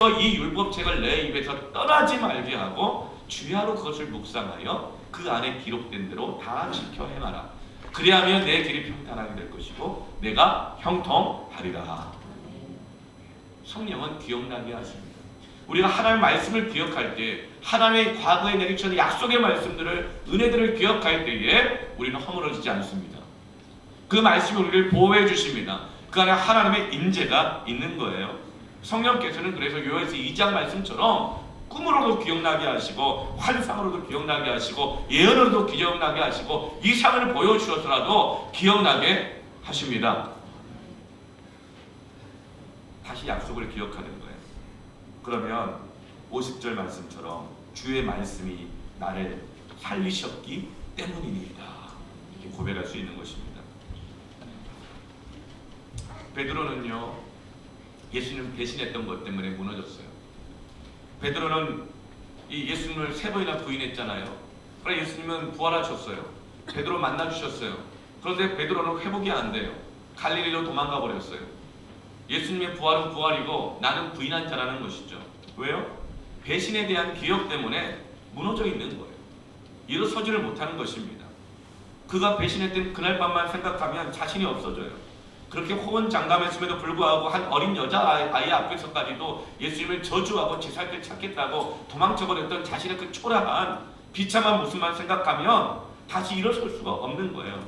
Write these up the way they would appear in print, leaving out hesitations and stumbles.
이 율법책을 내 입에서 떠나지 말게 하고 주야로 그것을 묵상하여 그 안에 기록된 대로 다 지켜 행하라. 그리하면 내 길이 평탄하게 될 것이고 내가 형통하리라. 성령은 기억나게 하십니다. 우리가 하나님의 말씀을 기억할 때, 하나님의 과거에 내게 주신 약속의 말씀들을, 은혜들을 기억할 때에 우리는 허물어지지 않습니다. 그 말씀이 우리를 보호해 주십니다. 그 안에 하나님의 임재가 있는 거예요. 성령께서는 그래서 요한에서 2장 말씀처럼 꿈으로도 기억나게 하시고 환상으로도 기억나게 하시고 예언으로도 기억나게 하시고 이상을 보여주셔서라도 기억나게 하십니다. 다시 약속을 기억하는 거예요. 그러면 50절 말씀처럼 주의 말씀이 나를 살리셨기 때문이니이다, 이렇게 고백할 수 있는 것입니다. 베드로는요, 예수님을 배신했던 것 때문에 무너졌어요. 베드로는 이 예수님을 3번이나 부인했잖아요. 그러나 예수님은 부활하셨어요. 베드로 만나주셨어요. 그런데 베드로는 회복이 안 돼요. 갈릴리로 도망가 버렸어요. 예수님의 부활은 부활이고 나는 부인한 자라는 것이죠. 왜요? 배신에 대한 기억 때문에 무너져 있는 거예요. 일어서지를 못하는 것입니다. 그가 배신했던 그날 밤만 생각하면 자신이 없어져요. 그렇게 호언장담했음에도 불구하고 한 어린 여자아이 앞에서까지도 예수님을 저주하고 제 살 길 찾겠다고 도망쳐버렸던 자신의 그 초라한 비참한 모습만 생각하면 다시 일어설 수가 없는 거예요.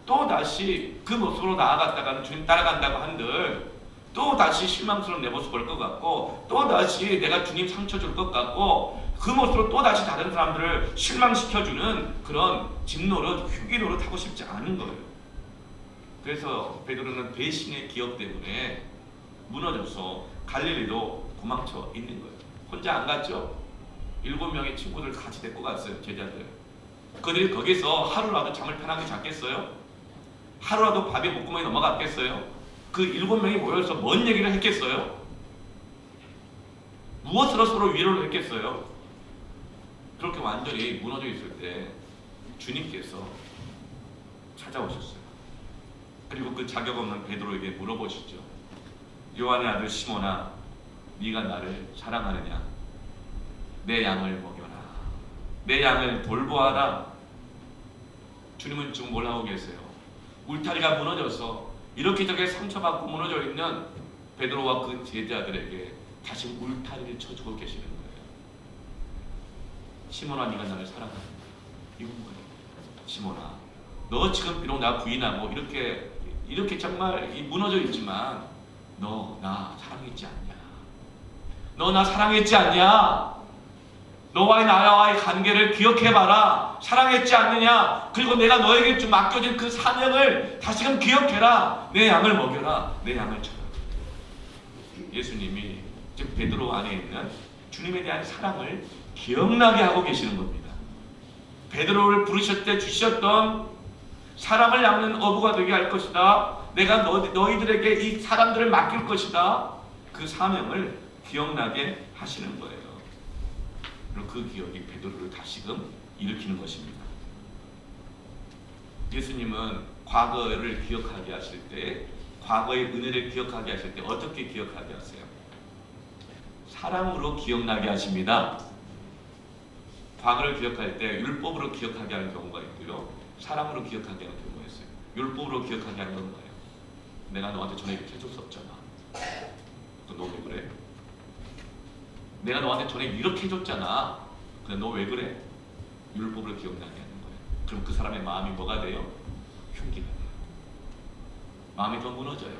또 다시 그 모습으로 나아갔다가는 주님 따라간다고 한들 또 다시 실망스러운 내 모습 볼 것 같고, 또 다시 내가 주님 상처 줄 것 같고, 그 모습으로 또 다시 다른 사람들을 실망시켜주는 그런 진노릇, 흉기노릇 하고 싶지 않은 거예요. 그래서 베드로는 배신의 기억 때문에 무너져서 갈릴리로 도망쳐 있는 거예요. 혼자 안 갔죠? 7명의 친구들 같이 데리고 갔어요, 제자들. 그들이 거기서 하루라도 잠을 편하게 잤겠어요? 하루라도 밥에 목구멍이 넘어갔겠어요? 그 7명이 모여서 뭔 얘기를 했겠어요? 무엇으로 서로 위로를 했겠어요? 그렇게 완전히 무너져 있을 때 주님께서 찾아오셨어요. 그리고 그 자격 없는 베드로에게 물어보시죠. 요한의 아들 시몬아, 네가 나를 사랑하느냐? 내 양을 먹여라. 내 양을 돌보아라. 주님은 지금 뭘 하고 계세요? 울타리가 무너져서 이렇게 저렇게 상처받고 무너져 있는 베드로와 그 제자들에게 다시 울타리를 쳐주고 계시는 거예요. 시몬아, 네가 나를 사랑하느냐? 이건 뭐예요? 시몬아, 너 지금 비록 나 부인하고 이렇게 정말 무너져 있지만 너 나 사랑했지 않냐? 너 나 사랑했지 않냐? 너와의 나와의 관계를 기억해봐라. 사랑했지 않느냐? 그리고 내가 너에게 좀 맡겨진 그 사명을 다시금 기억해라. 내 양을 먹여라. 내 양을 쳐라. 예수님이 즉 베드로 안에 있는 주님에 대한 사랑을 기억나게 하고 계시는 겁니다. 베드로를 부르실 때 주셨던 사랑을 나누는 어부가 되게 할 것이다. 내가 너희들에게 이 사람들을 맡길 것이다. 그 사명을 기억나게 하시는 거예요. 그리고 그 기억이 베드로를 다시금 일으키는 것입니다. 예수님은 과거를 기억하게 하실 때, 과거의 은혜를 기억하게 하실 때 어떻게 기억하게 하세요? 사랑으로 기억나게 하십니다. 과거를 기억할 때 율법으로 기억하게 하는 경우가 있고요, 사랑으로 기억하게 하는 경우가 있어요. 율법으로 기억하게 하는 건 뭐예요? 내가 너한테 전에 이렇게 해줬었잖아. 너 왜 그래? 내가 너한테 전에 이렇게 해줬잖아. 근데 너 왜 그래? 율법으로 기억나게 하는 거예요. 그럼 그 사람의 마음이 뭐가 돼요? 흉기가 돼요. 마음이 더 무너져요.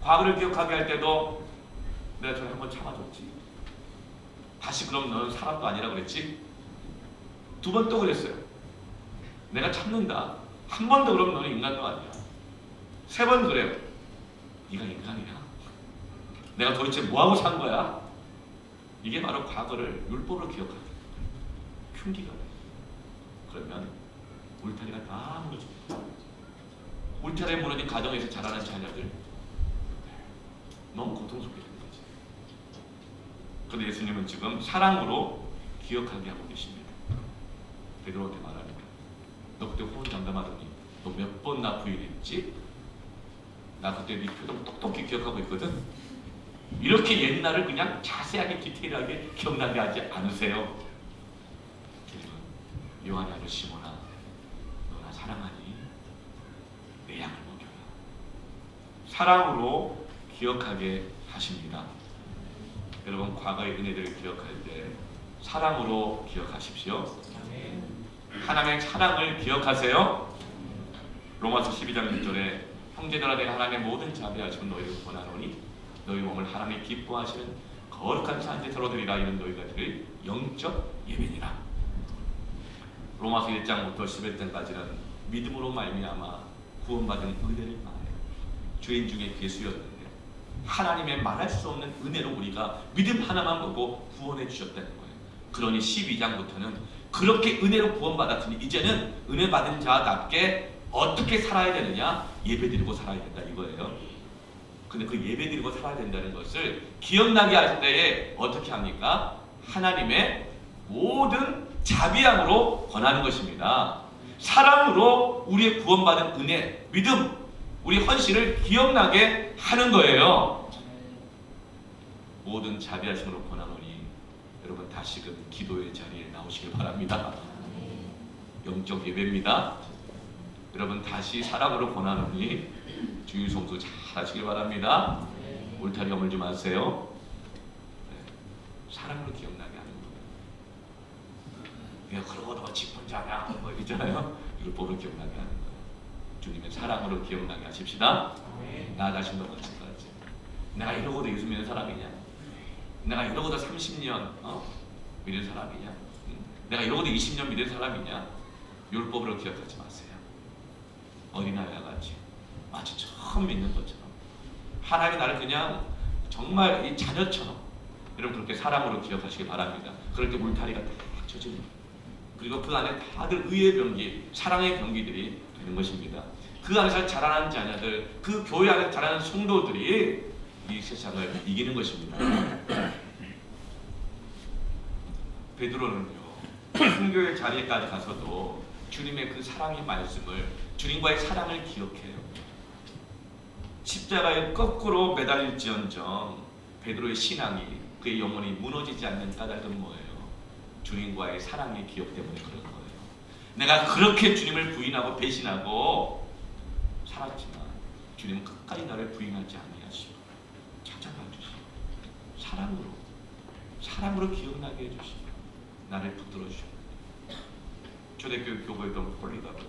과거를 기억하게 할 때도 내가 전에 한번 참아줬지. 다시 그럼 너는 사람도 아니라 그랬지? 2번 또 그랬어요. 내가 참는다. 한 번 더 그러면 너는 인간도 아니야. 3번 그래요. 네가 인간이야? 내가 도대체 뭐하고 산 거야? 이게 바로 과거를 율법으로 기억하는 거예요. 흉기가 돼요. 그러면 울타리가 다 무너집니다. 울타리에 무너진 가정에서 자라는 자녀들 너무 고통스럽게 되는 거지. 그런데 예수님은 지금 사랑으로 기억하게 하고 계십니다. 베드로한테 말하는 거야. 너 그때 호언장담하더니 너 몇 번 나 부인했지? 나 그때 네 표정 똑똑히 기억하고 있거든. 이렇게 옛날을 그냥 자세하게 디테일하게 기억나게 하지 않으세요? 요한이 아들 시몬아, 너나 사랑하니? 내 양을 먹여라. 사랑으로 기억하게 하십니다. 여러분, 과거의 은혜들을 기억할 때 사랑으로 기억하십시오. 하나님의 사랑을 기억하세요. 로마서 12장 6절에 형제들아 내가 하나님의 모든 자비하심은 너희를 권하노니 너희 몸을 하나님이 기뻐하시는 거룩한 산지에 드러드리라. 이는 너희가 드릴 영적 예배니라. 로마서 1장부터 11장까지는 믿음으로 말미암아 구원받은 은혜를 말해요. 죄인 중에 괴수였는데 하나님의 말할 수 없는 은혜로 우리가 믿음 하나만 보고 구원해 주셨다는 거예요. 그러니 12장부터는 그렇게 은혜로 구원받았으니 이제는 은혜 받은 자답게 어떻게 살아야 되느냐? 예배드리고 살아야 된다 이거예요. 근데 그 예배드리고 살아야 된다는 것을 기억나게 할 때에 어떻게 합니까? 하나님의 모든 자비함으로 권하는 것입니다. 사랑으로 우리의 구원받은 은혜, 믿음, 우리 헌신을 기억나게 하는 거예요. 모든 자비하심으로 권하노니 여러분 다시금 기도의 자리에 나오시길 바랍니다. 영적 예배입니다. 여러분 다시 사랑으로 권하노니 주일 성수 잘 하시길 바랍니다. 울타리 허물지 마세요. 사랑으로 기억나게 하는 거예요. 야, 그러고도 지폰 자냐 뭐 있잖아요. 율법으로 기억나게 하는 거예요. 주님의 사랑으로 기억나게 하십시다. 나 자신도 마찬가지. 내가 이러고도 예수 믿는 사람이냐? 내가 이러고도 30년 믿는 사람이냐? 내가 이러고도 20년 믿는 사람이냐? 율법으로 기억하지 마세요. 어린아이와 같이 마치 처음 믿는 것처럼 하나님이 나를 그냥 정말 이 자녀처럼 여러분 그렇게 사랑으로 기억하시기 바랍니다. 그럴 때 울타리가 다 쳐집니다. 그리고 그 안에 다들 의의 병기, 사랑의 병기들이 되는 것입니다. 그 안에서 자라는 자녀들, 그 교회 안에 자라는 성도들이 이 세상을 이기는 것입니다. 베드로는요, 순교의 자리에까지 가서도 주님의 그 사랑의 말씀을, 주님과의 사랑을 기억해요. 십자가에 거꾸로 매달릴지언정 베드로의 신앙이, 그의 영혼이 무너지지 않는 까닭은 뭐예요? 주님과의 사랑의 기억 때문에 그런 거예요. 내가 그렇게 주님을 부인하고 배신하고 살았지만 주님은 끝까지 나를 부인하지 아니하시고 찾아봐 주시고 사랑으로 기억나게 해주시고 나를 붙들어 주시고. 초대교회 교부였던 폴리가는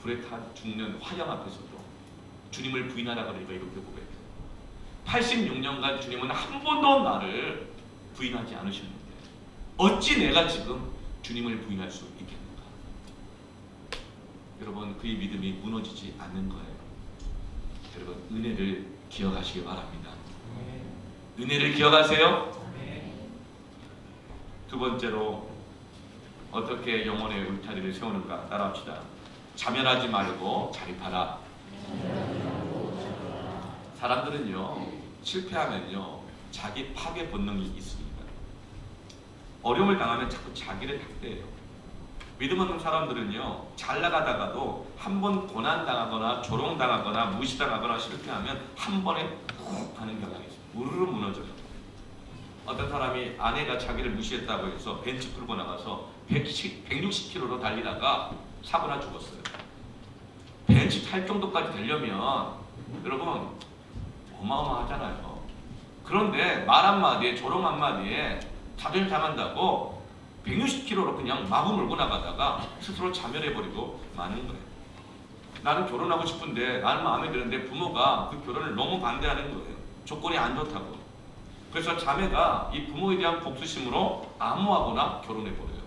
불에 타 죽는 화형 앞에서도 주님을 부인하라 그러니까 이렇게 고백해요. 86년간 주님은 한 번도 나를 부인하지 않으셨는데 어찌 내가 지금 주님을 부인할 수 있겠는가? 여러분, 그의 믿음이 무너지지 않는 거예요. 여러분, 은혜를 기억하시기 바랍니다. 은혜를 기억하세요. 두 번째로 어떻게 영혼의 울타리를 세우는가 따라합시다. 자멸하지 말고 자립하라. 사람들은요, 실패하면요 자기 파괴 본능이 있습니다. 어려움을 당하면 자꾸 자기를 탓해요. 믿음 없는 사람들은요, 잘 나가다가도 한 번 고난당하거나 조롱당하거나 무시당하거나 실패하면 한 번에 훅 하는 경향이 있어요. 우르르 무너져요. 어떤 사람이 아내가 자기를 무시했다고 해서 벤치 끌고 나가서 160km로 달리다가 사고나 죽었어요. 벤치 탈 정도까지 되려면 여러분 어마어마하잖아요. 그런데 말 한마디에 조롱 한마디에 자존심 상한다고 160km로 그냥 마구 몰고 나가다가 스스로 자멸해버리고 마는 거예요. 나는 결혼하고 싶은데 나는 마음에 드는데 부모가 그 결혼을 너무 반대하는 거예요. 조건이 안 좋다고. 그래서 자매가 이 부모에 대한 복수심으로 암호하거나 결혼해버려요.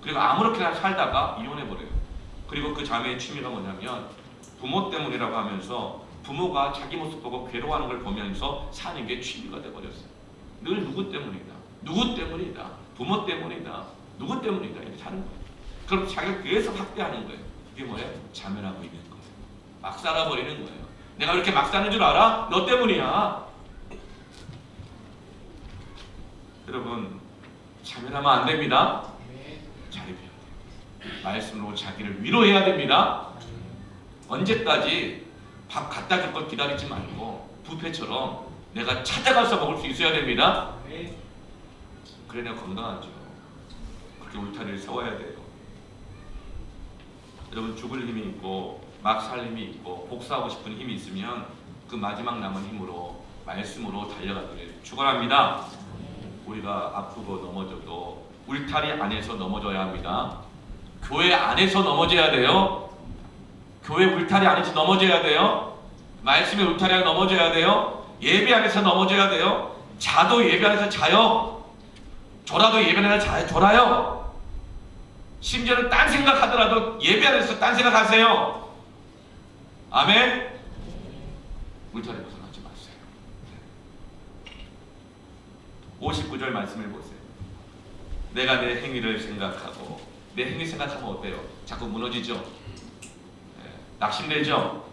그리고 아무렇게나 살다가 이혼해버려요. 그리고 그 자매의 취미가 뭐냐면 부모 때문이라고 하면서 부모가 자기 모습 보고 괴로워하는 걸 보면서 사는 게 취미가 돼버렸어요. 늘 누구 때문이다. 누구 때문이다. 부모 때문이다. 누구 때문이다. 이렇게 사는 거예요. 그럼 자기가 계속 학대하는 거예요. 이게 뭐예요? 자멸하고 있는 거예요. 막 살아버리는 거예요. 내가 이렇게 막 사는 줄 알아? 너 때문이야. 여러분, 자멸하면 안 됩니다. 자립해야 돼요. 말씀으로 자기를 위로해야 됩니다. 언제까지 밥 갖다 줄 걸 기다리지 말고 뷔페처럼 내가 찾아가서 먹을 수 있어야 됩니다. 그래 내가 건강하죠. 그렇게 울타리를 세워야 돼요. 여러분 죽을 힘이 있고 막 살 힘이 있고 복수하고 싶은 힘이 있으면 그 마지막 남은 힘으로 말씀으로 달려가기를 축원합니다. 우리가 아프고 넘어져도 울타리 안에서 넘어져야 합니다. 교회 안에서 넘어져야 돼요. 교회 울타리 안에서 넘어져야 돼요. 말씀의 울타리 안에 넘어져야 돼요. 예배 안에서 넘어져야 돼요. 자도 예배 안에서 자요. 졸아도 예배 안에서 졸아요. 심지어는 딴 생각하더라도 예배 안에서 딴 생각하세요. 아멘. 울타리 벗어나지 마세요. 59절 말씀을 보세요. 내가 내 행위를 생각하고 내 행위 생각하면 어때요? 자꾸 무너지죠. 낙심되죠.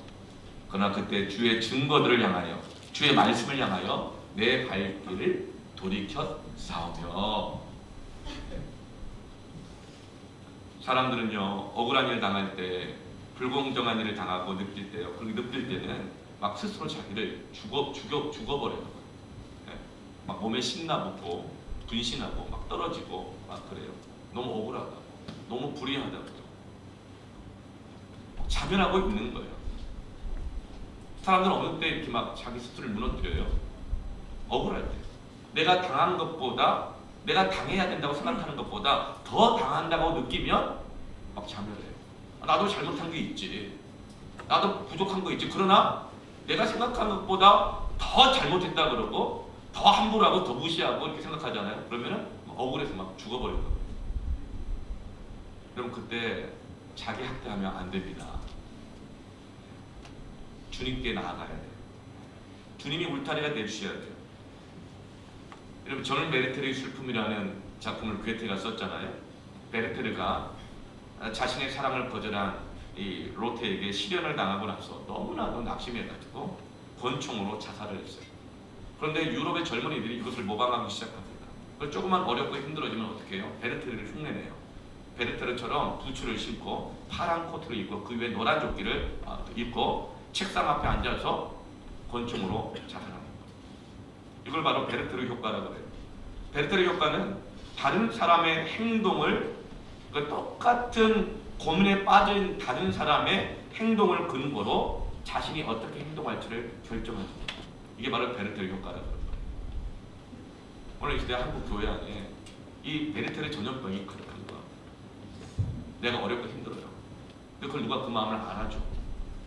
그러나 그때 주의 증거들을 향하여 주의 말씀을 향하여 내 발길을 돌이켜 싸우며. 사람들은요 억울한 일 당할 때 불공정한 일을 당하고 느낄 때요. 그렇게 느낄 때는 막 스스로 자기를 죽어버려요. 막 몸에 신나붙고 분신하고 막 떨어지고 막 그래요. 너무 억울하다고, 너무 불의하다고 자멸하고 있는 거예요. 사람들은 어느 때 이렇게 막 자기 스스로를 무너뜨려요? 억울할 때. 내가 당한 것보다, 내가 당해야 된다고 생각하는 것보다 더 당한다고 느끼면 막 자멸해요. 나도 잘못한 게 있지, 나도 부족한 거 있지. 그러나 내가 생각하는 것보다 더 잘못했다 그러고 더 함부로 하고 더 무시하고 이렇게 생각하잖아요. 그러면은 억울해서 막 죽어버릴 거예요. 그럼 그때 자기 학대하면 안 됩니다. 주님께 나아가야 돼요. 주님이 울타리가 되주셔야 돼요. 여러분 저는 베르테르의 슬픔이라는 작품을 괴테가 썼잖아요. 베르테르가 자신의 사랑을 거절한 이 로테에게 실연을 당하고 나서 너무나도 낙심해가지고 권총으로 자살을 했어요. 그런데 유럽의 젊은이들이 이것을 모방하기 시작합니다. 조금만 어렵고 힘들어지면 어떻게 해요? 베르테르를 흉내내요. 베르테르처럼 부츠를 신고 파란 코트를 입고 그 위에 노란 조끼를 입고 책상 앞에 앉아서 권총으로 자살합니다. 이걸 바로 베르테르 효과라고 해요. 베르테르 효과는 다른 사람의 행동을, 똑같은 고민에 빠진 다른 사람의 행동을 근거로 자신이 어떻게 행동할지를 결정합니다. 이게 바로 베르테르 효과라고 해요. 오늘 이 시대 한국 교회 안에 이 베르테르 전염병이 가득한 거야. 내가 어렵고 힘들어요. 근데 그걸 누가 그 마음을 알아줘.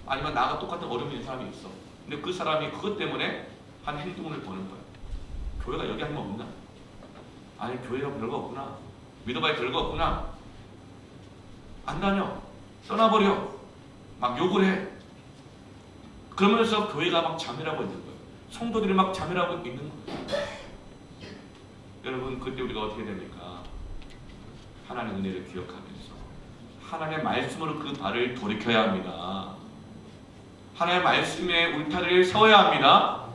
아니면 나가 똑같은 어려움이 있는 사람이 있어. 근데 그 사람이 그것 때문에 한 행동을 보는 거야. 교회가 여기 하면 없나? 아니 교회가 별거 없구나. 믿어봐야 별거 없구나. 안 다녀. 떠나버려. 막 욕을 해. 그러면서 교회가 막 자멸하고 있는 거예요. 성도들이 막 자멸하고 있는 거예요. 여러분 그때 우리가 어떻게 됩니까? 하나님의 은혜를 기억하면서 하나님의 말씀으로 그 발을 돌이켜야 합니다. 하나님의 말씀에 울타리를 세워야 합니다.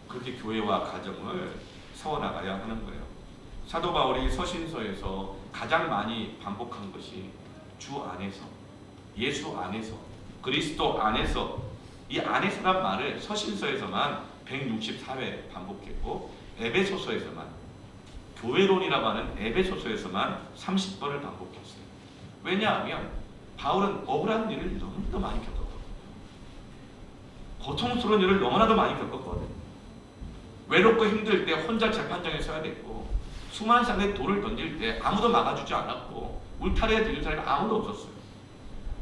그렇게 교회와 가정을 세워나가야 하는 거예요. 사도 바울이 서신서에서 가장 많이 반복한 것이 주 안에서, 예수 안에서, 그리스도 안에서, 이 안에서란 말을 서신서에서만 164회 반복했고 에베소서에서만, 교회론이라고 하는 에베소서에서만 30번을 반복했어요. 왜냐하면 바울은 억울한 일을 너무나도 많이 겪었거든요. 고통스러운 일을 너무나도 많이 겪었거든요. 외롭고 힘들 때 혼자 재판장에 서야 됐고, 수많은 사람들이 돌을 던질 때 아무도 막아주지 않았고, 울타리에 들린 사람이 아무도 없었어요.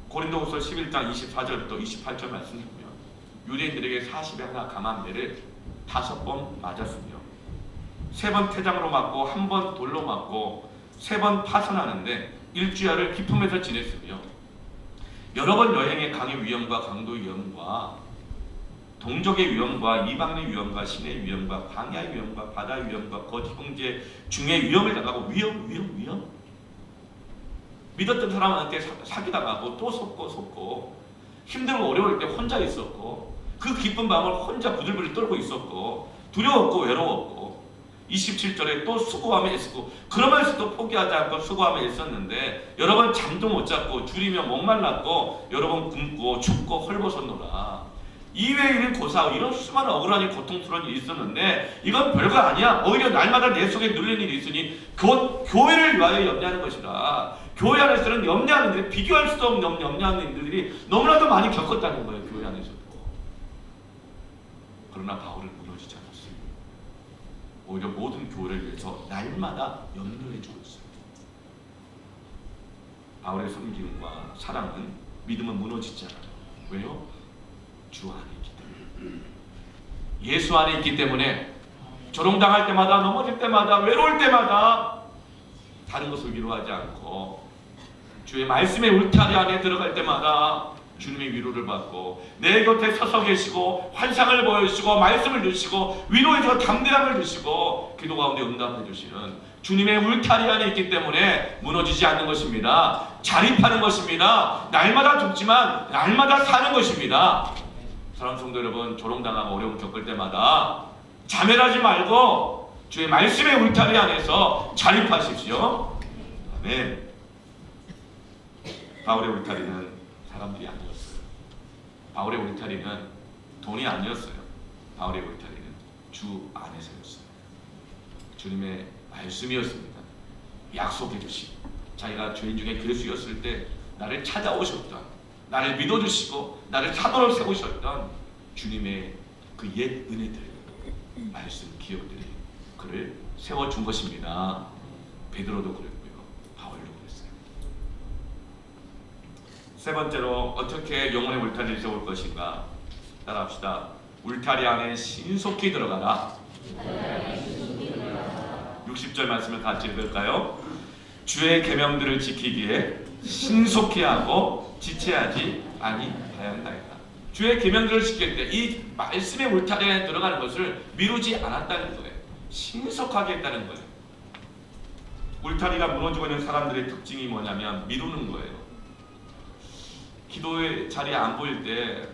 고린도후서 11장 24절부터 28절 말씀을 보면 유대인들에게 40에 하나 감한 배를 5번 맞았으며 3번 태장으로 맞고 1번 돌로 맞고 3번 파선하는데 일주일을 기품에서 지냈으며 여러 번 여행의 강의 위험과 강도 위험과 동족의 위험과 이방인의 위험과 신의 위험과 광야의 위험과 바다의 위험과 거짓 형제 중의 위험을 당하고 위험 믿었던 사람한테 사기당하고 또 속고 힘들고 어려울 때 혼자 있었고 그 깊은 밤을 혼자 부들부들 떨고 있었고 두려웠고 외로웠고 27절에 또 수고하며 애쓰고 그러면서도 포기하지 않고 수고하며 애썼는데 여러 번 잠도 못 잤고 줄이며 목말랐고 여러 번 굶고 춥고 헐벗었노라. 이외에 있는 고사하고 이런 수많은 억울하니 고통스러운 일이 있었는데 이건 별거 아니야. 오히려 날마다 내 속에 눌리는 일이 있으니 곧 교회를 위하여 염려하는 것이라. 교회 안에서는 염려하는 일이 비교할 수도 없는 염려하는 일들이 너무나도 많이 겪었다는 거예요. 교회 안에서도. 그러나 바울은 무너지지 않았어요. 오히려 모든 교회를 위해서 날마다 염려해주고 있어요. 바울의 섬김과 사랑은 믿음은 무너지지 않아요. 왜요? 주 안에 있기 때문에. 예수 안에 있기 때문에 조롱당할 때마다, 넘어질 때마다, 외로울 때마다 다른 것을 위로하지 않고 주의 말씀의 울타리 안에 들어갈 때마다 주님의 위로를 받고 내 곁에 서서 계시고 환상을 보여주시고 말씀을 주시고 위로해주고 담대함을 주시고 기도 가운데 응답해 주시는 주님의 울타리 안에 있기 때문에 무너지지 않는 것입니다. 자립하는 것입니다. 날마다 죽지만 날마다 사는 것입니다. 사랑하는 성도 여러분, 조롱당하고 어려움 겪을 때마다 자멸하지 말고 주의 말씀의 울타리 안에서 자립하십시오. 아멘. 바울의 울타리는 사람들이 아니었어요. 바울의 울타리는 돈이 아니었어요. 바울의 울타리는 주 안에서였어요. 주님의 말씀이었습니다. 약속해 주신, 자기가 죄인 중에 괴수였을 때 나를 찾아오셨던, 나를 믿어주시고 나를 사도로 세우셨던 주님의 그 옛 은혜들, 말씀, 기억들이 그를 세워준 것입니다. 베드로도 그랬고요. 바울도 그랬어요. 세 번째로 어떻게 영혼의 울타리를 세울 것인가? 따라합시다. 울타리 안에 신속히 들어가라. 60절 말씀을 같이 읽을까요? 주의 계명들을 지키기에 신속히 하고 지체하지 아니하여야 한다니까. 주의 계명들을 지킬 때 이 말씀의 울타리 안에 들어가는 것을 미루지 않았다는 거예요. 신속하게 했다는 거예요. 울타리가 무너지고 있는 사람들의 특징이 뭐냐면 미루는 거예요. 기도의 자리에 안 보일 때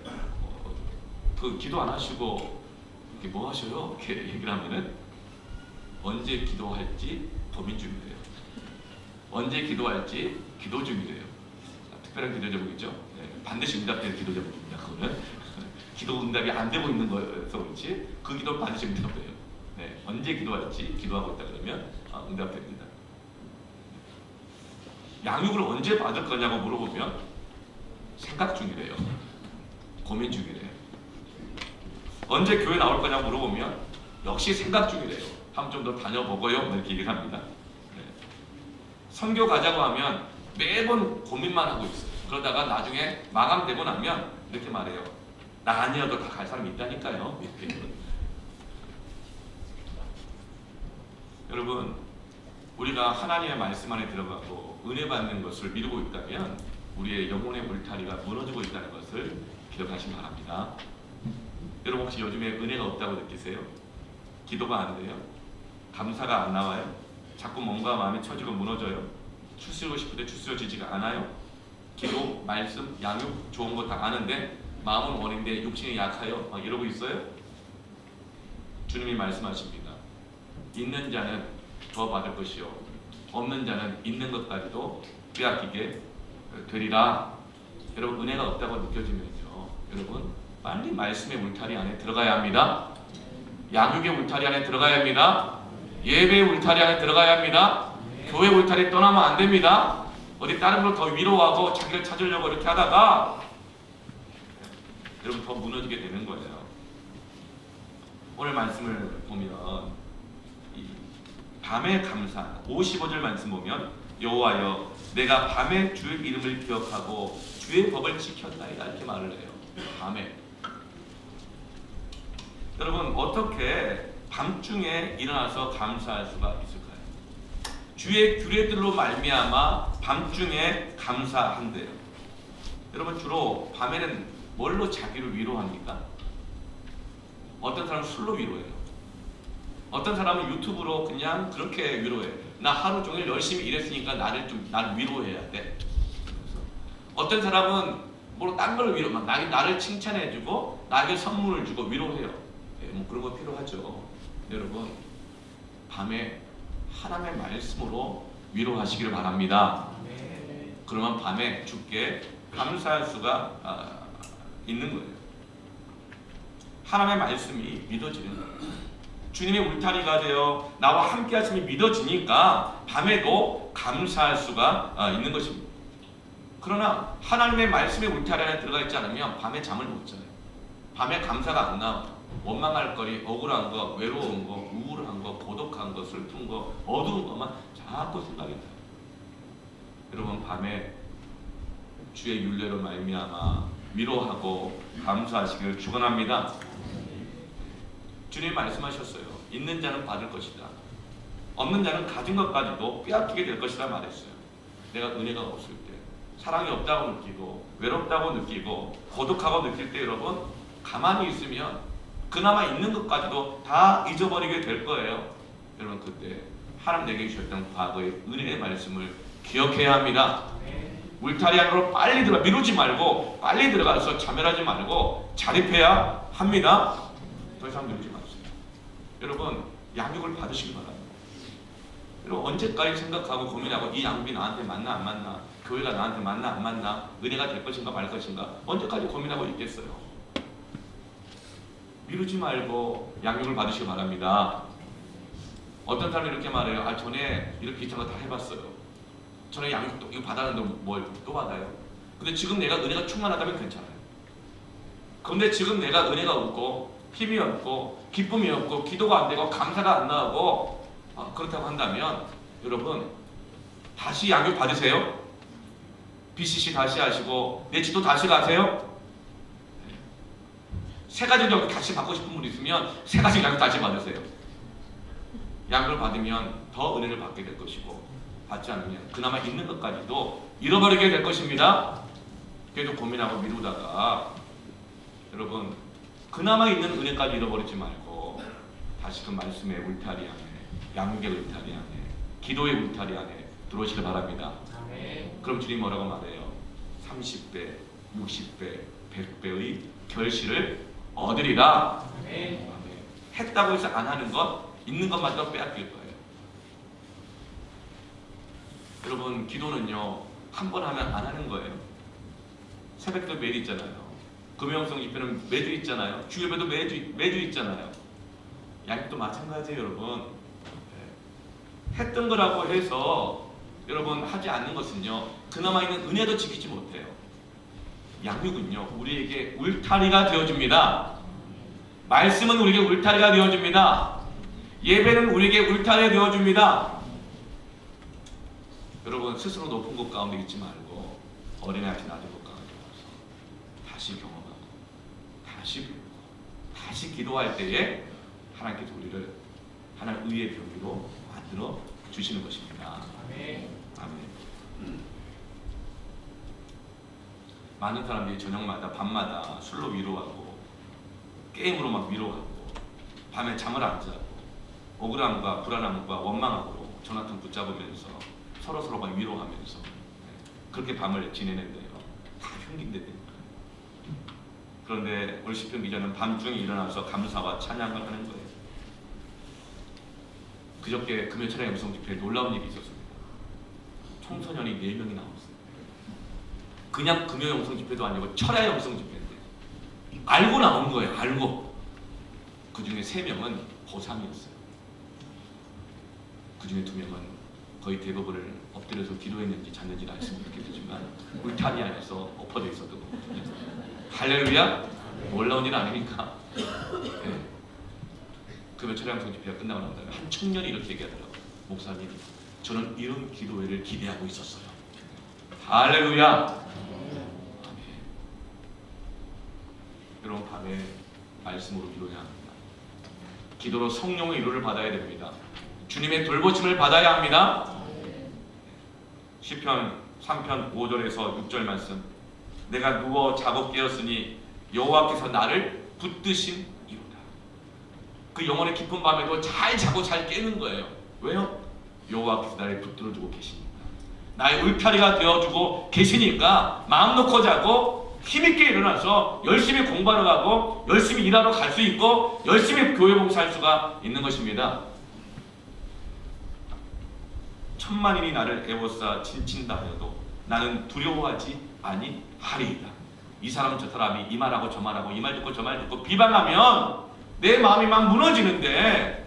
기도 안 하시고 이렇게 뭐 하셔요? 이렇게 얘기를 하면은 언제 기도할지 고민 중이래요. 언제 기도할지 기도 중이래요. 특별한 기도 제목이죠. 네, 반드시 응답되는 기도 제목입니다. 그거는 기도 응답이 안 되고 있는 거여서 그렇지 그 기도 반드시 응답돼요. 네, 언제 기도할지 기도하고 있다 그러면 응답됩니다. 양육을 언제 받을 거냐고 물어보면 생각 중이래요. 고민 중이래요. 언제 교회 나올 거냐고 물어보면 역시 생각 중이래요. 한번 좀 더 다녀보고요. 이렇게 얘기를 합니다. 네. 선교 가자고 하면 매번 고민만 하고 있어요. 그러다가 나중에 마감되고 나면 이렇게 말해요. 나 아니어도 다 갈 사람이 있다니까요. 이렇게. 여러분, 우리가 하나님의 말씀 안에 들어가고 은혜 받는 것을 미루고 있다면 우리의 영혼의 울타리가 무너지고 있다는 것을 기억하시기 바랍니다. 여러분 혹시 요즘에 은혜가 없다고 느끼세요? 기도가 안 돼요? 감사가 안 나와요? 자꾸 뭔가 마음이 처지고 무너져요? 추스르고 싶은데 추스러지지가 않아요? 기도, 말씀, 양육 좋은 거 다 아는데 마음은 원인데 육신이 약하여 막 이러고 있어요? 주님이 말씀하십니다. 있는 자는 더 받을 것이요 없는 자는 있는 것까지도 빼앗기게 되리라. 여러분 은혜가 없다고 느껴지면요, 여러분 빨리 말씀의 울타리 안에 들어가야 합니다. 양육의 울타리 안에 들어가야 합니다. 예배의 울타리 안에 들어가야 합니다. 교회 울타리 떠나면 안 됩니다. 어디 다른 걸 더 위로하고 자기를 찾으려고 이렇게 하다가 여러분 더 무너지게 되는 거예요. 오늘 말씀을 보면 이 밤의 감사 55절 말씀 보면 여호와여 내가 밤에 주의 이름을 기억하고 주의 법을 지켰나이다 이렇게 말을 해요. 밤에. 여러분 어떻게 밤중에 일어나서 감사할 수가 있을까요? 주의 규례들로 말미암아 밤중에 감사한대요. 여러분 주로 밤에는 뭘로 자기를 위로합니까? 어떤 사람은 술로 위로해요. 어떤 사람은 유튜브로 그냥 그렇게 위로해. 나 하루 종일 열심히 일했으니까 나를 위로해야 돼. 그래서 어떤 사람은 뭐 딴 걸 위로 막 나를 칭찬해주고 나에게 선물을 주고 위로해요. 네, 뭐 그런 거 필요하죠. 여러분 밤에 하나님의 말씀으로 위로하시기를 바랍니다. 그러면 밤에 주께 감사할 수가 있는 거예요. 하나님의 말씀이 믿어지는 거예요. 주님의 울타리가 되어 나와 함께 하심이 믿어지니까 밤에도 감사할 수가 있는 것입니다. 그러나 하나님의 말씀의 울타리 안에 들어가 있지 않으면 밤에 잠을 못 자요. 밤에 감사가 안 나와요. 원망할 거리, 억울한 거, 외로운 거, 우울한 거, 고독한 거, 슬픈 거, 어두운 것만 자꾸 생각이 나요. 여러분, 밤에 주의 율례로 말미암아 위로하고 감사하시기를 축원합니다. 주님 말씀하셨어요. 있는 자는 받을 것이다. 없는 자는 가진 것까지도 빼앗기게 될 것이다 말했어요. 내가 은혜가 없을 때, 사랑이 없다고 느끼고 외롭다고 느끼고 고독하고 느낄 때 여러분 가만히 있으면 그나마 있는 것까지도 다 잊어버리게 될 거예요. 여러분 그때 하나님 내게 주셨던 과거의 은혜의 말씀을 기억해야 합니다. 울타리 안으로 빨리 들어가 미루지 말고 빨리 들어가서 자멸하지 말고 자립해야 합니다. 더 이상 미루지 마세요. 여러분 양육을 받으시기 바랍니다. 여러분 언제까지 생각하고 고민하고 이 양육이 나한테 맞나 안 맞나, 교회가 나한테 맞나 안 맞나, 은혜가 될 것인가 말 것인가, 언제까지 고민하고 있겠어요. 미루지 말고 양육을 받으시기 바랍니다. 어떤 사람이 이렇게 말해요. 아 전에 이렇게 비슷한 거 다 해봤어요. 전에 양육 또 이거 받았는데 뭘 또 받아요? 근데 지금 내가 은혜가 충만하다면 괜찮아요. 그런데 지금 내가 은혜가 없고 힘이 없고 기쁨이 없고 기도가 안 되고 감사가 안 나오고 그렇다고 한다면 여러분 다시 양육 받으세요. BCC 다시 하시고 내치도 다시 가세요. 세 가지 정도 다시 받고 싶은 분 있으면 세 가지 양육 다시 받으세요. 양육을 받으면 더 은혜를 받게 될 것이고 받지 않으면 그나마 있는 것까지도 잃어버리게 될 것입니다. 계속 고민하고 미루다가 여러분 그나마 있는 은혜까지 잃어버리지 말고 다시 그 말씀의 울타리 안에, 양육의 울타리 안에, 기도의 울타리 안에 들어오시길 바랍니다. 그럼 주님 뭐라고 말해요? 30배, 60배, 100배의 결실을 얻으리라. 했다고 해서 안 하는 것, 있는 것마저 빼앗길 거예요. 여러분 기도는요 한 번 하면 안 하는 거예요. 새벽기도 매일 있잖아요. 금요일성 집회는 매주 있잖아요. 주예배도 매주 있잖아요. 양육도 마찬가지예요, 여러분. 했던 거라고 해서 여러분 하지 않는 것은요 그나마 있는 은혜도 지키지 못해요. 양육은요 우리에게 울타리가 되어줍니다. 말씀은 우리에게 울타리가 되어줍니다. 예배는 우리에게 울타리가 되어줍니다. 여러분 스스로 높은 곳 가운데 있지 말고 어린아이같이 낮은 곳 가운데 가서 다시 경험하고 다시 배우고 다시 기도할 때에 하나님께서 우리를 하나님 의의 병기로 만들어 주시는 것입니다. 아멘. 많은 사람들이 저녁마다 밤마다 술로 위로하고 게임으로 막 위로하고 밤에 잠을 안 자고 억울함과 불안함과 원망함으로 전화통 붙잡으면서 서로 막 위로하면서 그렇게 밤을 지내는데요. 다 흉기인데 그런데 우리 시편 기자는 밤중에 일어나서 감사와 찬양을 하는 거예요. 그저께 금요 철야 영성 집회에 놀라운 일이 있었습니다. 청소년이 4명이 나왔어요. 그냥 금요 영성 집회도 아니고 철야 영성 집회인데 알고 나온 거예요. 알고. 그 중에 3명은 고3이었어요. 그 중에 2명은 거의 대부분을 엎드려서 기도했는지 잤는지는 알 수는 없겠지만 울타리 안에서 엎어져 있었던 거거든요. 할렐루야! 놀라운 일 아닙니까? 네. 금요 철야 영성 집회가 끝나고 난 다음에 한 청년이 이렇게 얘기하더라고요. 목사님, 저는 이런 기도회를 기대하고 있었어요. 할렐루야! 아멘. 여러분 밤에 말씀으로 기도해야 합니다. 기도로 성령의 위로를 받아야 됩니다. 주님의 돌보심을 받아야 합니다. 시편 3편 5절에서 6절 말씀. 내가 누워 자고 깨었으니 여호와께서 나를 붙드신 이유다. 그 영혼의 깊은 밤에도 잘 자고 잘 깨는 거예요. 왜요? 여호와께서 나를 붙들어주고 계시니까. 나의 울타리가 되어주고 계시니까 마음 놓고 자고 힘있게 일어나서 열심히 공부하러 가고 열심히 일하러 갈 수 있고 열심히 교회 봉사할 수가 있는 것입니다. 천만인이 나를 애워싸 친친다 하여도 나는 두려워하지 아니하리이다. 이 사람 저 사람이 이 말하고 저 말하고 이 말 듣고 저 말 듣고 비방하면 내 마음이 막 무너지는데,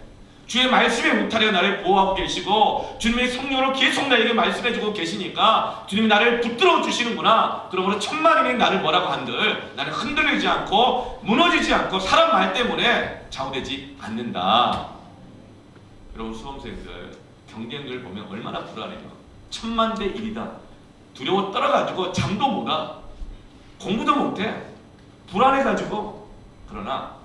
주의 말씀의 울타리가 나를 보호하고 계시고 주님의 성령으로 계속 나에게 말씀해주고 계시니까 주님이 나를 붙들어 주시는구나. 그러므로 천만인이 나를 뭐라고 한들 나는 흔들리지 않고 무너지지 않고 사람 말 때문에 좌우되지 않는다. 여러분, 수험생들 경쟁률 보면 얼마나 불안해요. 1000만 대 1이다. 두려워 떨어가지고 잠도 못 와, 공부도 못해, 불안해가지고. 그러나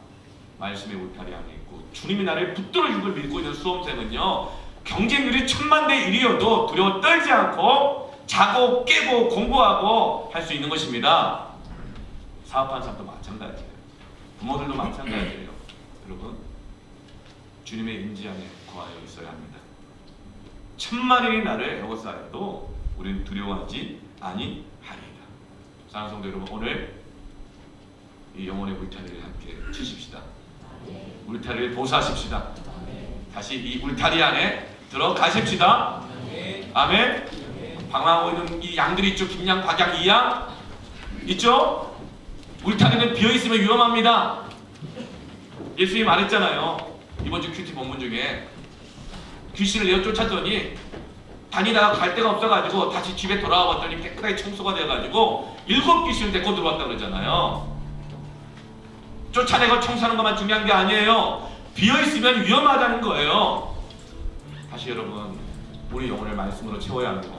말씀의 울타리 안에 있고 주님이 나를 붙들어줄 걸 믿고 있는 수험생은요, 경쟁률이 1000만 대 1이어도 두려워 떨지 않고 자고 깨고 공부하고 할 수 있는 것입니다. 사업하는 사람도 마찬가지예요. 부모들도 마찬가지예요. 여러분, 주님의 임재 안에 거하여 있어야 합니다. 1000만인이 나를 에워싸여도 우리는 두려워하지 아니하리이다. 사랑하는 성도 여러분, 오늘 이 영혼의 울타리를 함께 치십시다. 울타리를 보수하십시다. 다시 이 울타리 안에 들어가십시다. 아멘. 방황하고 있는 이 양들이 있죠. 김양, 박양, 이양 있죠. 울타리는 비어있으면 위험합니다. 예수님이 말했잖아요. 이번 주 큐티 본문 중에 귀신을 내어 쫓았더니 다니다가 갈 데가 없어가지고 다시 집에 돌아와 봤더니 깨끗하게 청소가 돼가지고 7 귀신을 데리고 들어왔다 그러잖아요. 쫓아내고 청소하는 것만 중요한 게 아니에요. 비어있으면 위험하다는 거예요. 다시 여러분, 우리 영혼을 말씀으로 채워야 합니다.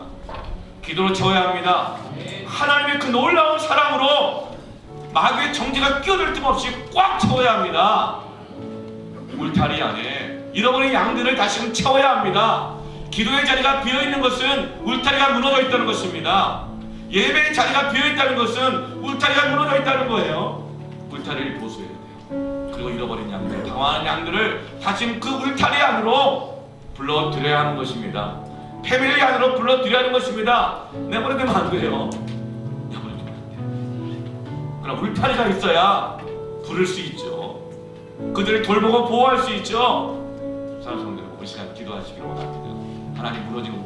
기도로 채워야 합니다. 하나님의 그 놀라운 사랑으로 마귀의 정죄가 끼어들 틈 없이 꽉 채워야 합니다. 울타리 안에 잃어버린 양들을 다시금 채워야 합니다. 기도의 자리가 비어있는 것은 울타리가 무너져 있다는 것입니다. 예배의 자리가 비어있다는 것은 울타리가 무너져 있다는 거예요. 울타리를 보수해야 돼요. 그리고 잃어버린 양들, 당황하는 양들을 다시 그 울타리 안으로 불러들여야 하는 것입니다. 패밀리 안으로 불러들여야 하는 것입니다. 내버려두면 안 돼요. 내버려두면 안 돼요. 그럼 울타리가 있어야 부를 수 있죠. 그들을 돌보고 보호할 수 있죠. 사랑하는 성도 여러분, 이 시간 기도하시기를 원합니다. 하나님, 무너지는